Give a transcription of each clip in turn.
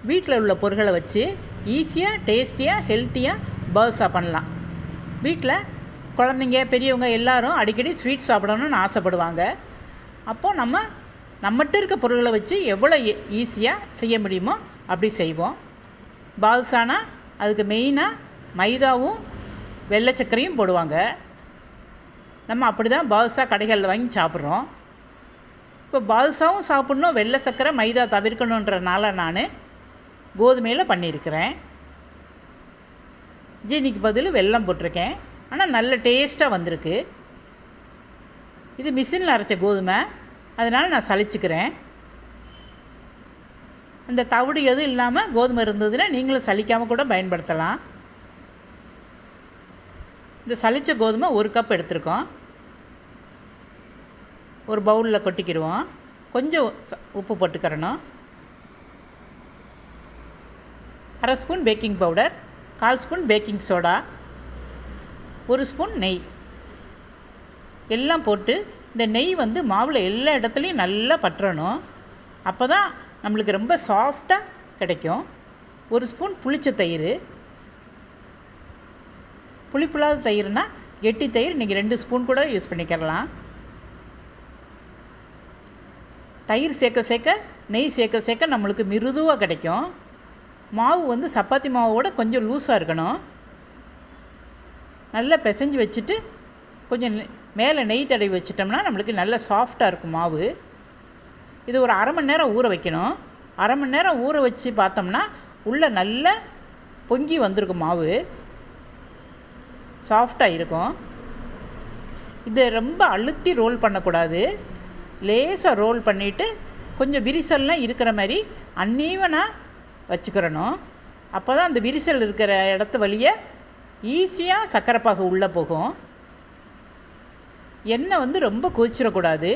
வீட்டில் உள்ள பொருட்களை வச்சு ஈஸியாக டேஸ்டியாக ஹெல்த்தியாக பாதுஷா பண்ணலாம். வீட்டில் குழந்தைங்க பெரியவங்க எல்லோரும் அடிக்கடி ஸ்வீட் சாப்பிடணும்னு ஆசைப்படுவாங்க. அப்போது நம்மகிட்ட இருக்க பொருட்களை வச்சு எவ்வளோ ஈஸியாக செய்ய முடியுமோ அப்படி செய்வோம். பாதுஷானா அதுக்கு மெயினாக மைதாவும் வெள்ளை சர்க்கரையும் போடுவாங்க. நம்ம அப்படி தான் பாதுஷா கடைகளில் வாங்கி சாப்பிட்றோம். இப்போ பாதுஷாவும் சாப்பிட்ணும், வெள்ளை சர்க்கரை மைதா தவிர்க்கணுன்றனால நான் கோதுமையில் பண்ணியிருக்கிறேன். ஜீனிக்கு பதில் வெல்லம் போட்டிருக்கேன். ஆனால் நல்ல டேஸ்ட்டாக வந்திருக்கு. இது மிஷினில் அரைச்ச கோதுமை, அதனால் நான் சலிச்சுக்கிறேன். அந்த தவிடு எதுவும் இல்லாமல் கோதுமை இருந்ததுன்னா நீங்களும் சலிக்காமல் கூட பயன்படுத்தலாம். இந்த சலித்த கோதுமை 1 கப் எடுத்துருக்கோம். ஒரு பவுலில் கொட்டிக்கிடுவோம். கொஞ்சம் உப்பு போட்டுக்கிறணும். 1/2 spoon baking powder, 1/4 spoon baking soda, 1 spoon நெய் எல்லாம் போட்டு இந்த நெய் மாவில் எல்லா இடத்துலையும் நல்லா பற்றணும். அப்போ தான் நம்மளுக்கு ரொம்ப சாஃப்டாக கிடைக்கும். 1 ஸ்பூன் புளிச்ச தயிர். புளிப்புலாத தயிர்னால் கெட்டி தயிர் நீங்கள் 2 ஸ்பூன் கூட யூஸ் பண்ணிக்கிறலாம். தயிர் சேர்க்க நெய் சேர்க்க நம்மளுக்கு மிருதுவாக கிடைக்கும். மாவு சப்பாத்தி மாவோட கொஞ்சம் லூஸாக இருக்கணும். நல்லா பிசைஞ்சு வச்சுட்டு கொஞ்சம் மேலே நெய் தடவி வச்சிட்டோம்னா நம்மளுக்கு நல்லா சாஃப்டாக இருக்கும் மாவு. இது ஒரு 1/2 மணி நேரம் ஊற வைக்கணும். 1/2 மணி நேரம் ஊற வச்சு பார்த்தோம்னா உள்ளே நல்லா பொங்கி வந்திருக்கும். மாவு சாஃப்டாக இருக்கும். இதை ரொம்ப அழுத்தி ரோல் பண்ணக்கூடாது. லேசாக ரோல் பண்ணிவிட்டு கொஞ்சம் விரிசல்லாம் இருக்கிற மாதிரி அன்னீவனாக வச்சுக்கிறணும். அப்போ தான் அந்த விரிசல் இருக்கிற இடத்து வழியே ஈஸியாக சர்க்கரைப்பாகு உள்ளே போகும். எண்ணெய் ரொம்ப கொதிச்சிடக்கூடாது.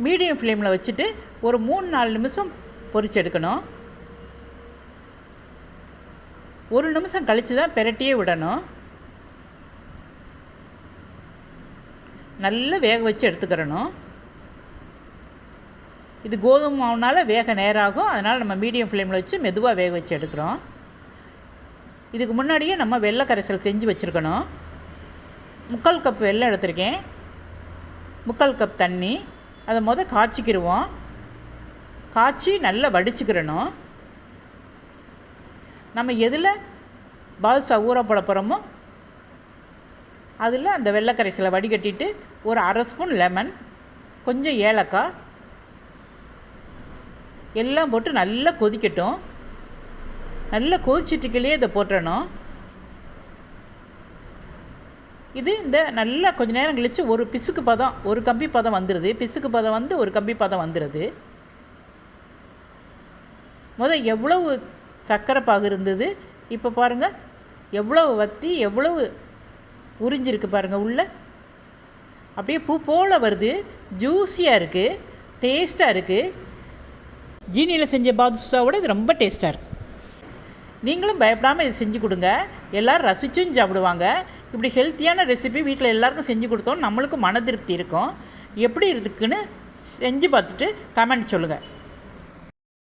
மீடியம் ஃப்ளேமில் வச்சுட்டு ஒரு 3-4 நிமிஷம் பொரிச்சு எடுக்கணும். 1 நிமிஷம் கழித்து தான் பெரட்டியே விடணும். நல்லா வேக வச்சு எடுத்துக்கிறணும். இது கோதுமை மாவுனால் வேக நேரம் ஆகும். அதனால் நம்ம மீடியம் ஃப்ளேமில் வச்சு மெதுவாக வேக வச்சு எடுக்கிறோம். இதுக்கு முன்னாடியே நம்ம வெள்ளை கரைசல் செஞ்சு வச்சுருக்கணும். 3/4 கப் வெல்லம் எடுத்திருக்கேன். 3/4 கப் தண்ணி. அதை காய்ச்சிக்கிடுவோம். காய்ச்சி நல்லா வடிச்சுக்கிறணும். நம்ம எதில் பாதுஷா ஊற போட போகிறோமோ அதில் அந்த வெள்ளை கரைசலை வடிகட்டிட்டு ஒரு 1/2 ஸ்பூன் லெமன், கொஞ்சம் ஏலக்காய் எல்லாம் போட்டு நல்லா கொதிக்கட்டும். நல்லா கொதிச்சிட்டுக்கிலே இதை போட்டுறணும். இது இந்த நல்லா கொஞ்சம் நேரம் கழித்து ஒரு பிசுக்கு பதம், ஒரு கம்பி பதம் வந்துடுது. பிசுக்கு பதம் ஒரு கம்பி பதம் வந்துடுது. எவ்வளவு சர்க்கரை பாகு இருந்தது, இப்போ பாருங்கள் எவ்வளவு வற்றி எவ்வளவு உறிஞ்சிருக்கு பாருங்கள். உள்ளே அப்படியே பூ போல் வருது. ஜூஸியாக இருக்குது, டேஸ்ட்டாக இருக்குது. ஜீனியில் செஞ்ச பாதுஷாவோட இது ரொம்ப டேஸ்ட்டாக இருக்குது. நீங்களும் பயப்படாமல் இதை செஞ்சு கொடுங்க. எல்லோரும் ரசிச்சும் சாப்பிடுவாங்க. இப்படி ஹெல்த்தியான ரெசிபி வீட்டில் எல்லாருக்கும் செஞ்சு கொடுத்தோம் நம்மளுக்கும் மன திருப்தி இருக்கும். எப்படி இருக்குன்னு செஞ்சு பார்த்துட்டு கமெண்ட் சொல்லுங்கள்.